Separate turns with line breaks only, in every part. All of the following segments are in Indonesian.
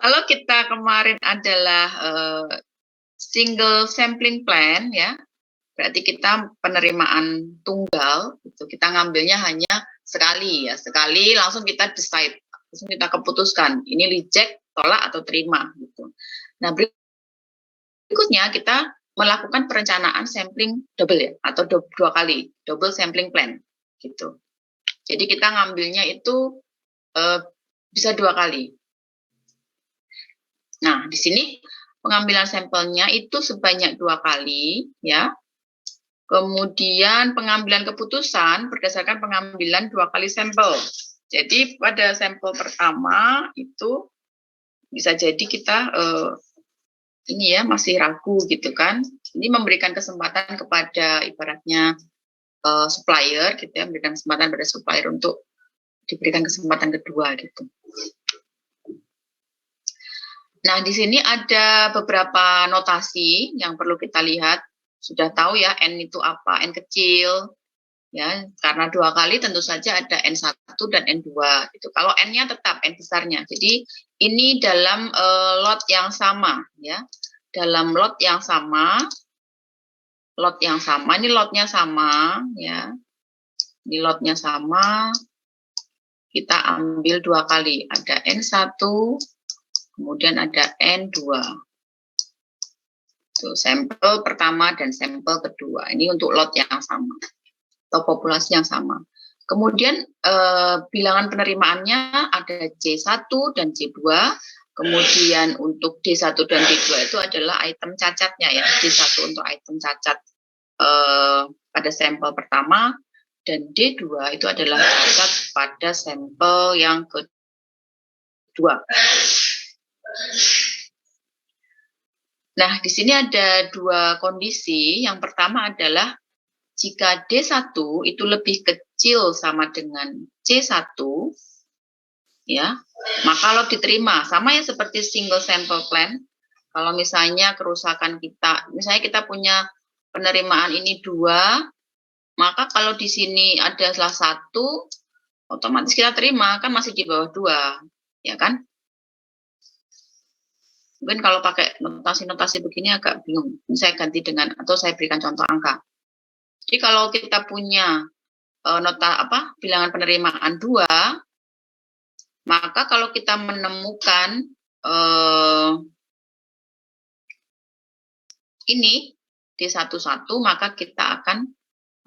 Kalau kita kemarin adalah single sampling plan ya, berarti kita penerimaan tunggal, gitu. Kita ngambilnya hanya sekali ya, sekali langsung kita decide, langsung kita keputuskan ini reject, tolak atau terima gitu. Nah berikutnya kita melakukan perencanaan sampling double ya, atau dua kali, double sampling plan gitu. Jadi kita ngambilnya itu bisa 2 kali. Nah, di sini pengambilan sampelnya itu sebanyak 2 kali, ya. Kemudian pengambilan keputusan berdasarkan pengambilan 2 kali sampel. Jadi pada sampel pertama itu bisa jadi kita ini ya masih ragu gitu kan. Ini memberikan kesempatan kepada ibaratnya supplier, gitu ya, memberikan kesempatan pada supplier untuk diberikan kesempatan kedua gitu. Nah, di sini ada beberapa notasi yang perlu kita lihat. Sudah tahu ya, N itu apa, N kecil, ya, karena 2 kali tentu saja ada N1 dan N2. Gitu. Kalau N-nya tetap, N besarnya. Jadi, ini dalam lot yang sama, ya. Dalam lot yang sama, ini lotnya sama, ya. Ini lotnya sama, kita ambil 2 kali. Ada N1, kemudian ada N2. Tuh, sampel pertama dan sampel kedua. Ini untuk lot yang sama atau populasi yang sama. Kemudian bilangan penerimaannya ada C1 dan C2. Kemudian untuk D1 dan D2 itu adalah item cacatnya ya. D1 untuk item cacat pada sampel pertama, dan D2 itu adalah cacat pada sampel yang kedua. Nah, di sini ada 2 kondisi. Yang pertama adalah jika D1 itu lebih kecil sama dengan C1, ya, maka lot diterima. Sama ya seperti single sample plan. Kalau misalnya kerusakan kita, misalnya kita punya penerimaan ini 2, maka kalau di sini ada salah 1, otomatis kita terima, kan masih di bawah 2, ya kan? Mungkin kalau pakai notasi-notasi begini agak bingung. Saya ganti dengan, atau saya berikan contoh angka. Jadi kalau kita punya bilangan penerimaan 2, maka kalau kita menemukan ini D11, maka kita akan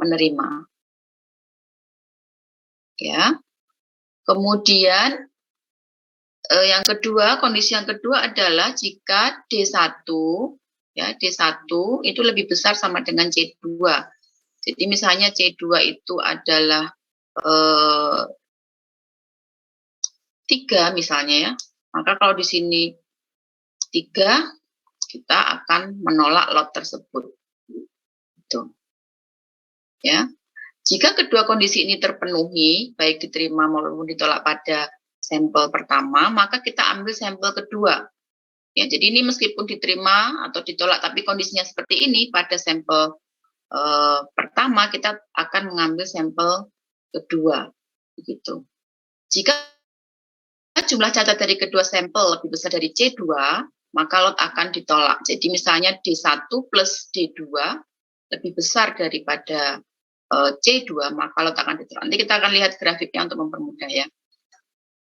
menerima. Ya. Kemudian yang kedua, kondisi yang kedua adalah jika D1 ya, D1 itu lebih besar sama dengan C2. Jadi misalnya C2 itu adalah 3 misalnya ya. Maka kalau di sini 3, kita akan menolak lot tersebut. Gitu. Ya. Jika kedua kondisi ini terpenuhi, baik diterima maupun ditolak pada sampel pertama, maka kita ambil sampel kedua. Ya, jadi ini meskipun diterima atau ditolak, tapi kondisinya seperti ini, pada sampel pertama kita akan mengambil sampel kedua. Begitu. Jika jumlah cacat dari kedua sampel lebih besar dari C2, maka lot akan ditolak. Jadi misalnya D1 plus D2 lebih besar daripada C2, maka lot akan ditolak. Nanti kita akan lihat grafiknya untuk mempermudah ya.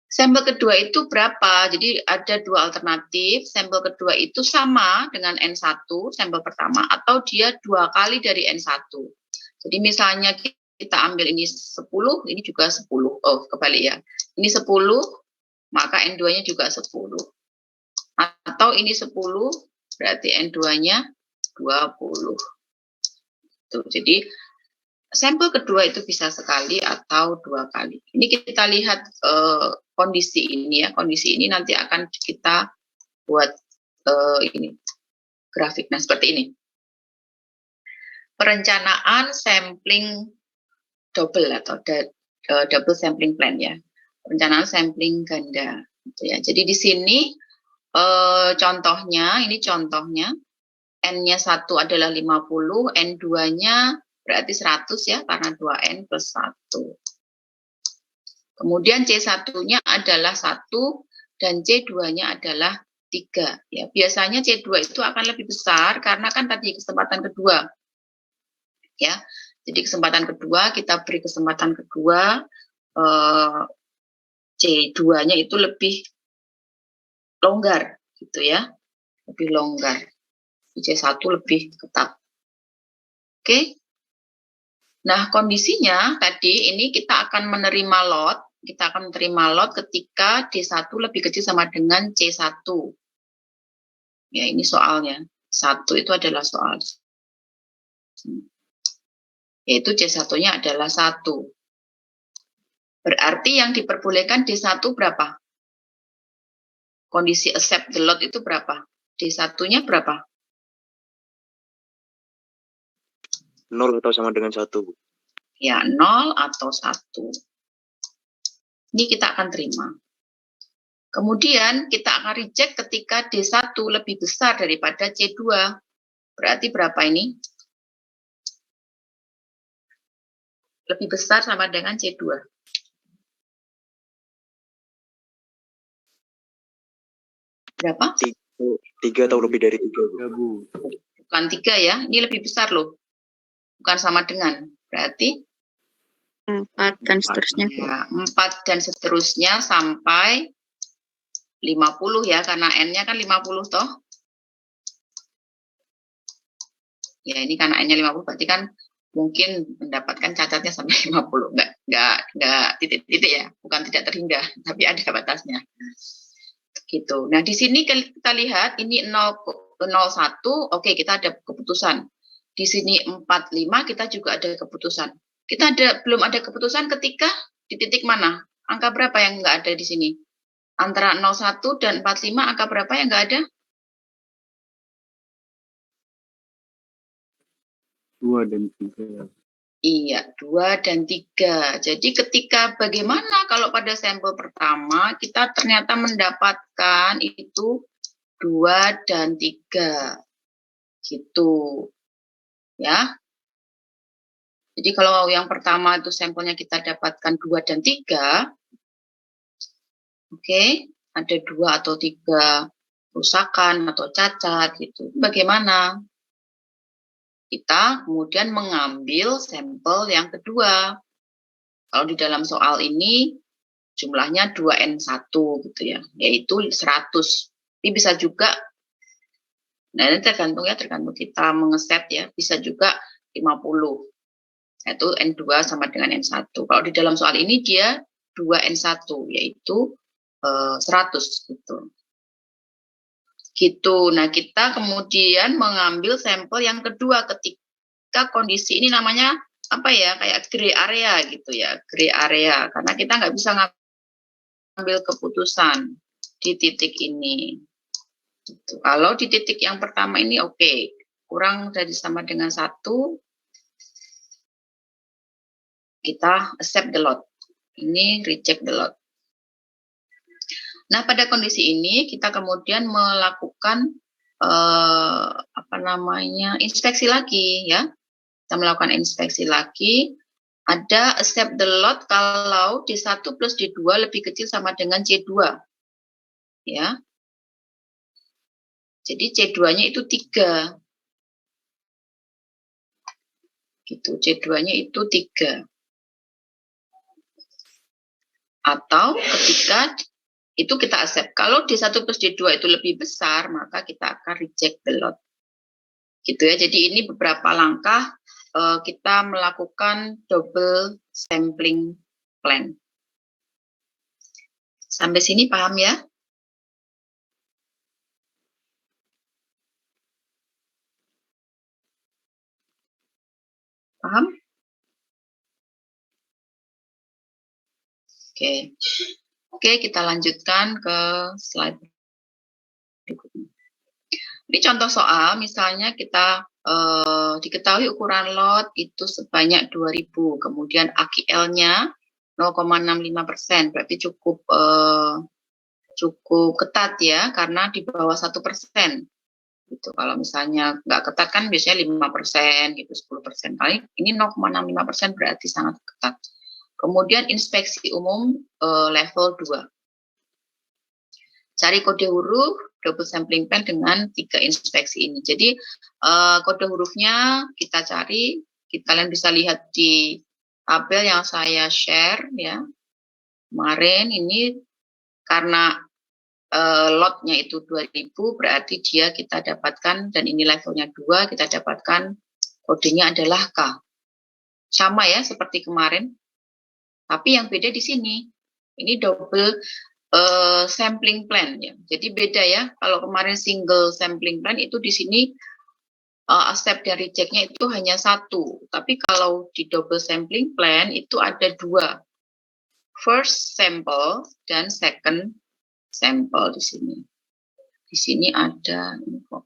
Sampel kedua itu berapa? Jadi ada 2 alternatif. Sampel kedua itu sama dengan N1, sampel pertama, atau dia 2 kali dari N1. Jadi misalnya kita ambil ini 10, ini juga 10. Oh, kebalik ya. Ini 10, maka N2-nya juga 10. Atau ini 10, berarti N2-nya 20. Tuh, jadi sampel kedua itu bisa sekali atau 2 kali. Ini kita lihat kondisi ini ya. Kondisi ini nanti akan kita buat ini grafik. Nah, seperti ini. Perencanaan sampling double atau double sampling plan ya. Perencanaan sampling ganda. Gitu ya. Jadi di sini contohnya, ini contohnya. N-nya 1 adalah 50, N2-nya berarti 100 ya, karena 2N plus 1. Kemudian C1-nya adalah 1, dan C2-nya adalah 3. Ya, biasanya C2 itu akan lebih besar karena kan tadi kesempatan kedua. Ya. Jadi kesempatan kedua, kita beri kesempatan kedua, C2-nya itu lebih longgar gitu ya. Lebih longgar. C1 lebih ketat. Oke. Nah, kondisinya tadi ini kita akan menerima lot, ketika D1 lebih kecil sama dengan C1. Ya, ini soalnya. 1 itu adalah soal. Yaitu C1-nya adalah 1. Berarti yang diperbolehkan D1 berapa? Kondisi accept the lot itu berapa? D1-nya berapa?
0 atau sama dengan 1.
Ya, 0 atau 1. Ini kita akan terima. Kemudian kita akan reject ketika D1 lebih besar daripada C2. Berarti berapa ini? Lebih besar sama dengan C2. Berapa?
3 atau lebih dari 3, Bu.
Bukan 3 ya, ini lebih besar loh. Bukan sama dengan. Berarti
4 dan seterusnya.
Ya, 4 dan seterusnya sampai 50 ya, karena N-nya kan 50 toh. Ya, ini karena N-nya 50 berarti kan mungkin mendapatkan cacatnya sampai 50. Enggak titik-titik ya, bukan tidak terhingga, tapi ada batasnya. Gitu. Nah, di sini kita lihat ini 01, oke, kita ada keputusan. Di sini 45 kita juga ada keputusan. Belum ada keputusan ketika di titik mana? Angka berapa yang enggak ada di sini? Antara 01 dan 45 angka berapa yang enggak ada?
2 dan 3.
Iya, 2 dan 3. Jadi ketika bagaimana kalau pada sampel pertama kita ternyata mendapatkan itu 2 dan 3. Gitu. Ya. Jadi kalau yang pertama itu sampelnya kita dapatkan 2 dan 3. Oke, ada 2 atau 3 kerusakan atau cacat gitu. Bagaimana? Kita kemudian mengambil sampel yang kedua. Kalau di dalam soal ini jumlahnya 2N1 gitu ya, yaitu 100. Ini bisa juga, nah ini tergantung kita mengeset ya, bisa juga 50. Yaitu N2 sama dengan N1. Kalau di dalam soal ini dia 2N1, yaitu 100 gitu. Gitu. Nah, kita kemudian mengambil sampel yang kedua ketika kondisi ini namanya apa ya, kayak gray area gitu ya, gray area, karena kita nggak bisa ngambil keputusan di titik ini. Gitu. Kalau di titik yang pertama ini oke, kurang dari sama dengan 1, kita accept the lot. Ini reject the lot. Nah, pada kondisi ini kita kemudian melakukan inspeksi lagi ya. Kita melakukan inspeksi lagi. Ada accept the lot kalau D1 plus D2 lebih kecil sama dengan C2. Ya. Jadi C2-nya itu 3. Gitu, C2-nya itu 3. Atau ketika itu kita accept. Kalau D1 plus D2 itu lebih besar, maka kita akan reject the lot. Gitu ya. Jadi ini beberapa langkah kita melakukan double sampling plan. Sampai sini paham ya? Paham? Oke, kita lanjutkan ke slide berikutnya. Ini contoh soal, misalnya kita diketahui ukuran lot itu sebanyak 2000, kemudian AQL-nya 0,65%, berarti cukup ketat ya, karena di bawah 1%. Gitu. Kalau misalnya nggak ketat kan biasanya 5%, gitu, 10%. Kali ini 0,65% berarti sangat ketat. Kemudian inspeksi umum level 2. cari kode huruf double sampling plan dengan 3 inspeksi ini. Jadi kode hurufnya kita cari, kalian bisa lihat di tabel yang saya share ya. Kemarin ini karena lotnya itu 2000 berarti dia kita dapatkan, dan ini levelnya 2, kita dapatkan kodenya adalah K. Sama ya seperti kemarin. Tapi yang beda di sini. Ini double sampling plan ya. Jadi beda ya. Kalau kemarin single sampling plan itu di sini accept dan reject-nya itu hanya 1. Tapi kalau di double sampling plan itu ada 2. First sample dan second sample di sini. Di sini ada ini kok.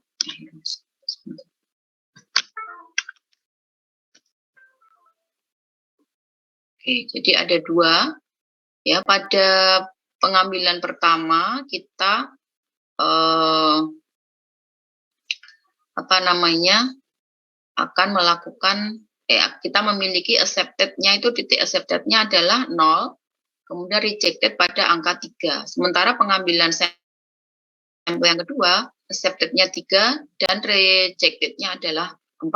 Oke, jadi ada 2 ya. Pada pengambilan pertama kita akan melakukan kita memiliki accepted-nya itu titik accepted-nya adalah 0, kemudian rejected pada angka 3. Sementara pengambilan sampel yang kedua accepted-nya 3 dan rejected-nya adalah 4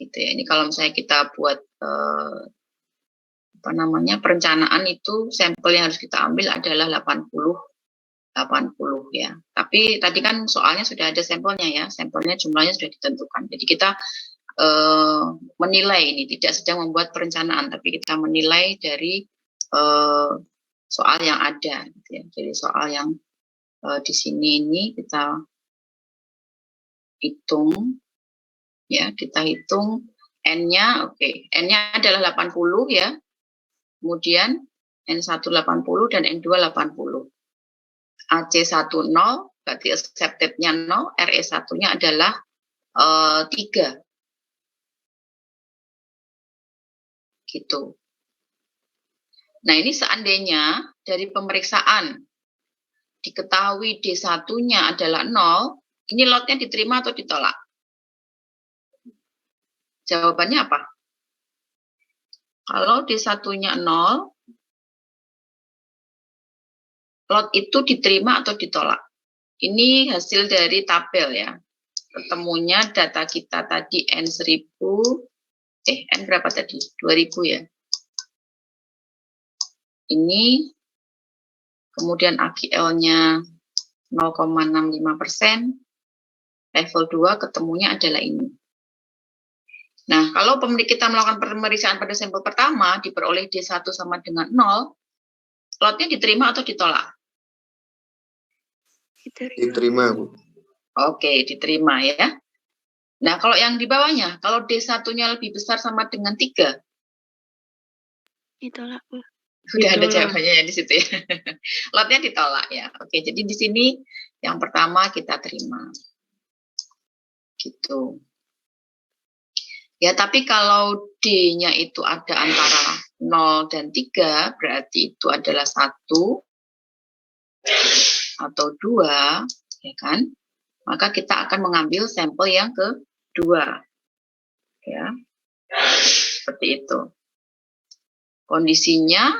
gitu ya. Ini kalau misalnya kita buat perencanaan itu sampel yang harus kita ambil adalah 80 ya. Tapi tadi kan soalnya sudah ada sampelnya ya, sampelnya jumlahnya sudah ditentukan. Jadi kita menilai, ini tidak sedang membuat perencanaan, tapi kita menilai dari soal yang ada. Gitu ya. Jadi soal yang di sini ini kita hitung, ya kita hitung n-nya, n-nya adalah 80 ya. Kemudian N1 80 dan N2 80. AC1 0, berarti accepted-nya 0, RE1-nya adalah 3. Gitu. Nah, ini seandainya dari pemeriksaan diketahui D1-nya adalah 0, ini lotnya diterima atau ditolak? Jawabannya apa? Kalau D1-nya 0, lot itu diterima atau ditolak? Ini hasil dari tabel ya. Ketemunya data kita tadi N1000, N berapa tadi? 2000 ya. Ini, kemudian AGL-nya 0,65%, level 2 ketemunya adalah ini. Nah, kalau kita melakukan pemeriksaan pada sampel pertama, diperoleh D1 sama dengan 0, lotnya diterima atau ditolak?
Diterima, Bu.
Oke, diterima ya. Nah, kalau yang di bawahnya, kalau D1-nya lebih besar sama dengan 3?
Ditolak, Bu.
Sudah ada jawabannya di situ ya. Lotnya ditolak ya. Oke, jadi di sini yang pertama kita terima. Gitu. Ya, tapi kalau D-nya itu ada antara 0 dan 3, berarti itu adalah 1 atau 2, ya kan? Maka kita akan mengambil sampel yang kedua. Ya. Seperti itu. Kondisinya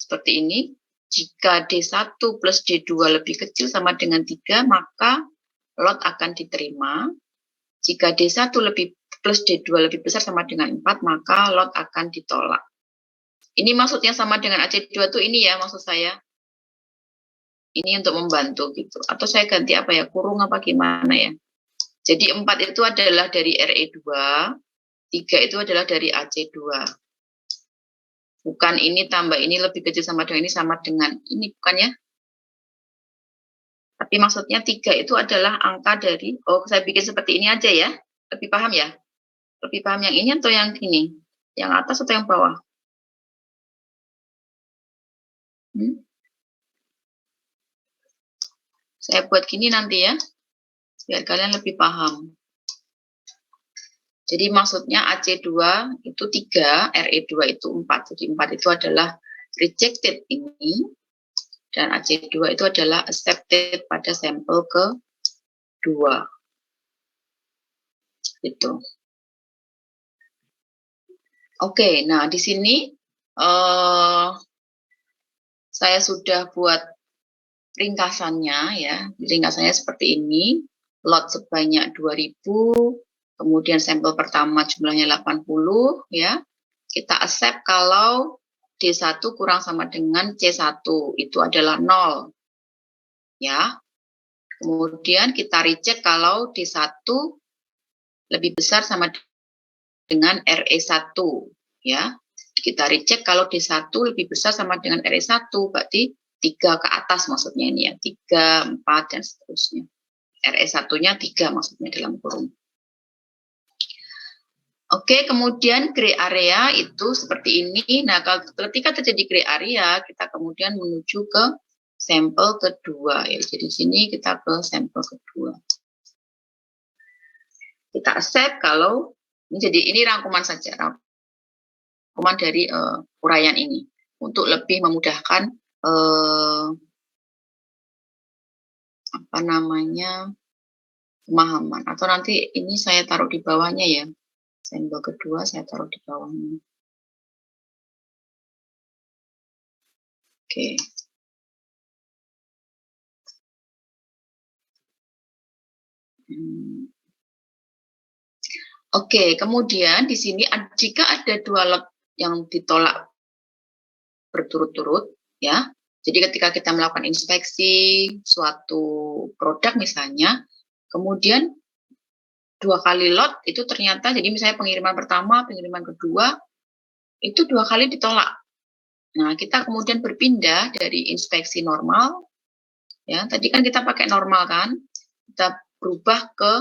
seperti ini. Jika D1 plus D2 lebih kecil sama dengan 3, maka lot akan diterima. Jika D1 plus D2 lebih besar sama dengan 4, maka lot akan ditolak. Ini maksudnya sama dengan AC2 tuh ini ya, maksud saya. Ini untuk membantu gitu. Atau saya ganti apa ya, kurung apa gimana ya. Jadi 4 itu adalah dari RE2, 3 itu adalah dari AC2. Bukan ini tambah ini lebih kecil sama dengan ini sama dengan ini, bukan ya. Tapi maksudnya 3 itu adalah angka dari, saya bikin seperti ini aja ya. Lebih paham ya? Lebih paham yang ini atau yang ini? Yang atas atau yang bawah? Saya buat gini nanti ya, biar kalian lebih paham. Jadi maksudnya AC2 itu 3, RE2 itu 4. Jadi 4 itu adalah rejected ini, dan AC2 itu adalah accepted pada sampel kedua. Gitu. Oke, nah di sini saya sudah buat ringkasannya ya, ringkasannya seperti ini, lot sebanyak 2000, kemudian sampel pertama jumlahnya 80 ya. Kita accept kalau D1 kurang sama dengan C1, itu adalah 0. Ya. Kemudian kita reject kalau D1 lebih besar sama dengan RE1 ya. Kita reject kalau D1 lebih besar sama dengan RE1, berarti 3 ke atas maksudnya ini ya, 3, 4 dan seterusnya. RE1-nya 3 maksudnya dalam kurung. Oke, kemudian gray area itu seperti ini. Nah, kalau ketika terjadi gray area, kita kemudian menuju ke sampel kedua. Ya. Jadi di sini kita ke sampel kedua. Kita accept kalau, jadi ini rangkuman saja, rangkuman dari uraian ini. Untuk lebih memudahkan, apa namanya, pemahaman. Atau nanti ini saya taruh di bawahnya ya. Sampel kedua saya taruh di bawahnya. Oke. Oke, kemudian di sini jika ada 2 lot yang ditolak berturut-turut, ya. Jadi ketika kita melakukan inspeksi suatu produk misalnya, kemudian 2 kali lot itu ternyata, jadi misalnya pengiriman pertama, pengiriman kedua, itu 2 kali ditolak. Nah, kita kemudian berpindah dari inspeksi normal, ya, tadi kan kita pakai normal kan, kita berubah ke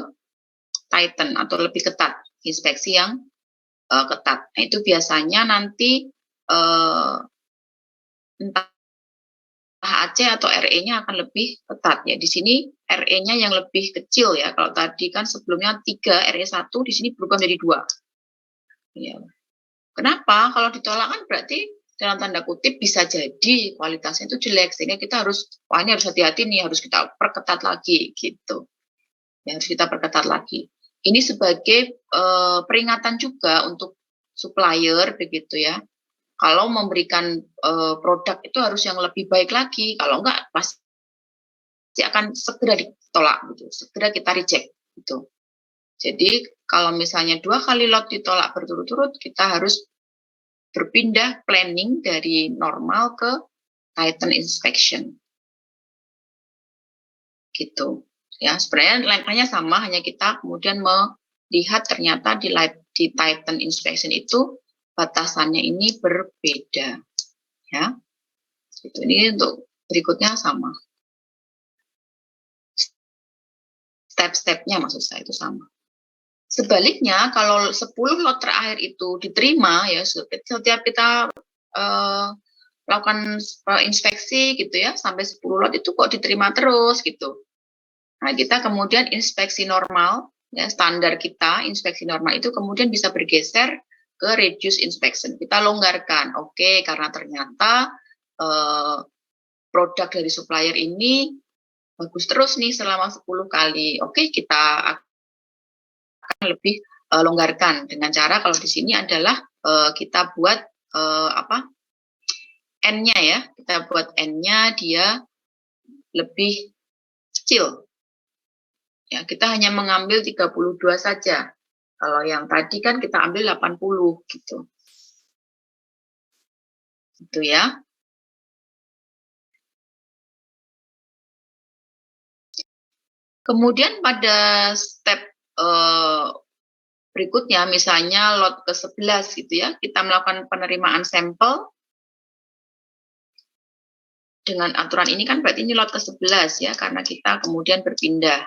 tighten atau lebih ketat, inspeksi yang ketat. Nah, itu biasanya nanti entah HAC atau RE-nya akan lebih ketat ya. Di sini RE-nya yang lebih kecil ya. Kalau tadi kan sebelumnya 3, RE1 di sini berubah menjadi 2. Ya. Kenapa? Kalau ditolak kan berarti dalam tanda kutip bisa jadi kualitasnya itu jelek, sehingga kita harus, wah ini harus hati-hati nih, harus kita perketat lagi gitu. Ya, harus kita perketat lagi. Ini sebagai peringatan juga untuk supplier begitu ya. Kalau memberikan produk itu harus yang lebih baik lagi, kalau enggak pasti akan segera ditolak gitu, segera kita reject gitu. Jadi kalau misalnya 2 kali lot ditolak berturut-turut, kita harus berpindah planning dari normal ke tighten inspection. Gitu. Ya, sebenarnya langkahnya sama, hanya kita kemudian melihat ternyata di tighten inspection itu batasannya ini berbeda, ya. Itu ini untuk berikutnya sama. Step-stepnya maksud saya itu sama. Sebaliknya kalau 10 lot terakhir itu diterima ya, setiap kita melakukan inspeksi gitu ya, sampai 10 lot itu kok diterima terus gitu. Nah, kita kemudian inspeksi normal ya, standar kita inspeksi normal itu kemudian bisa bergeser ke reduce inspection. Kita longgarkan, oke, karena ternyata produk dari supplier ini bagus terus nih selama 10 kali. Oke, kita akan lebih longgarkan dengan cara kalau di sini adalah kita buat N-nya ya. Kita buat N-nya dia lebih kecil. Ya, kita hanya mengambil 32 saja. Kalau yang tadi kan kita ambil 80 gitu. Itu ya. Kemudian pada step berikutnya, misalnya lot ke-11 gitu ya, kita melakukan penerimaan sampel. Dengan aturan ini kan berarti ini lot ke-11 ya, karena kita kemudian berpindah.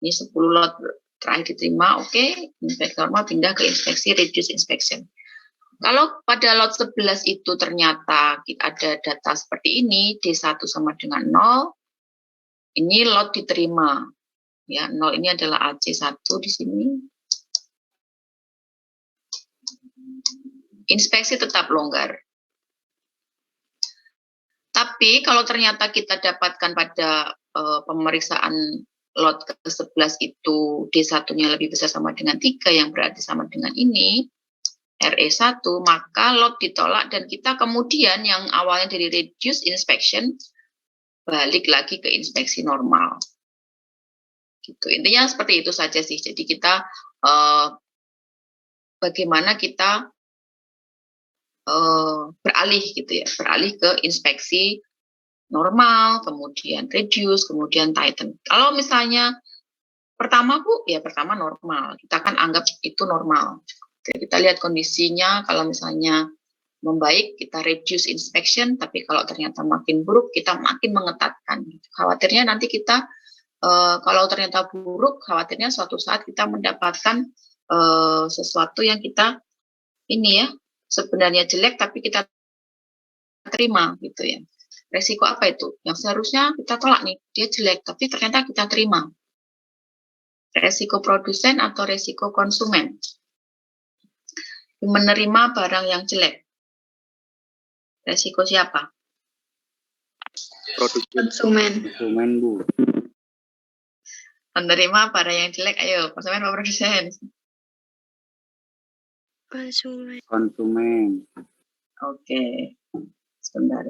Ini 10 lot terakhir diterima, oke, inspeksi normal pindah ke inspeksi reduce inspection. Kalau pada lot 11 itu ternyata ada data seperti ini, D1 sama dengan 0, ini lot diterima. Ya, 0 ini adalah AC1 di sini. Inspeksi tetap longgar. Tapi kalau ternyata kita dapatkan pada pemeriksaan lot ke-11 itu D1-nya lebih besar sama dengan 3, yang berarti sama dengan ini, RE1, maka lot ditolak dan kita kemudian yang awalnya dari reduce inspection balik lagi ke inspeksi normal. Gitu. Intinya seperti itu saja sih. Jadi kita bagaimana kita beralih gitu ya, beralih ke inspeksi normal, kemudian reduce, kemudian tighten. Kalau misalnya pertama Bu, ya pertama normal. Kita akan anggap itu normal. Jadi kita lihat kondisinya, kalau misalnya membaik, kita reduce inspection, tapi kalau ternyata makin buruk, kita makin mengetatkan. Khawatirnya nanti kita, kalau ternyata buruk, khawatirnya suatu saat kita mendapatkan sesuatu yang kita, ini ya, sebenarnya jelek, tapi kita terima, gitu ya. Resiko apa itu? Yang seharusnya kita tolak nih, dia jelek, tapi ternyata kita terima. Resiko produsen atau resiko konsumen? Menerima barang yang jelek. Resiko siapa?
Konsumen.
Konsumen, Bu.
Menerima barang yang jelek, ayo, konsumen apa produsen?
Konsumen.
Konsumen.
Oke, sebentar.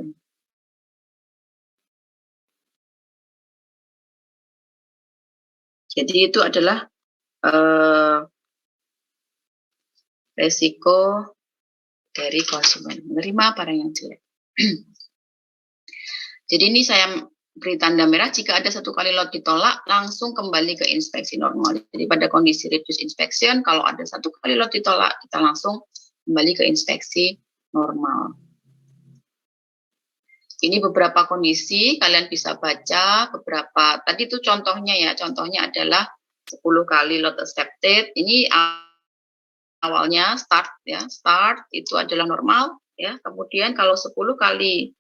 Jadi itu adalah resiko dari konsumen, menerima barang yang jelek. Jadi ini saya beri tanda merah, jika ada satu kali lot ditolak, langsung kembali ke inspeksi normal. Jadi pada kondisi reduce inspection, kalau ada satu kali lot ditolak, kita langsung kembali ke inspeksi normal. Ini beberapa kondisi, kalian bisa baca beberapa, tadi itu contohnya ya, contohnya adalah 10 kali lot accepted, ini awalnya start ya, start itu adalah normal ya, kemudian kalau 10 kali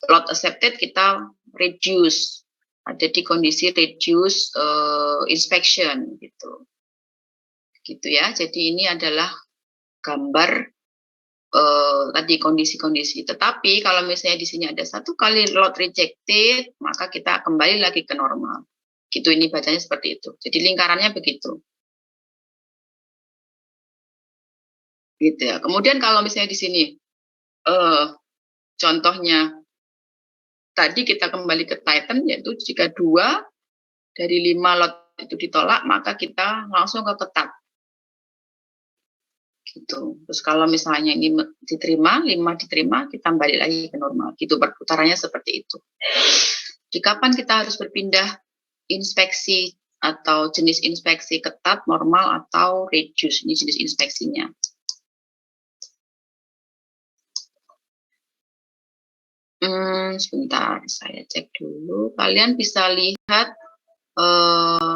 lot accepted kita reduce, ada di kondisi reduce inspection gitu ya. Jadi ini adalah gambar tadi kondisi-kondisi. Tetapi kalau misalnya di sini ada satu kali lot rejected, maka kita kembali lagi ke normal. Gitu, ini bacanya seperti itu. Jadi lingkarannya begitu. Gitu ya. Kemudian kalau misalnya di sini contohnya tadi kita kembali ke Titan, yaitu jika 2 dari 5 lot itu ditolak, maka kita langsung ke ketat. Gitu. Terus kalau misalnya ini diterima, 5 diterima, kita balik lagi ke normal. Gitu, perputarannya seperti itu. Di kapan kita harus berpindah inspeksi atau jenis inspeksi ketat, normal, atau reduce, ini jenis inspeksinya. Sebentar, saya cek dulu. Kalian bisa lihat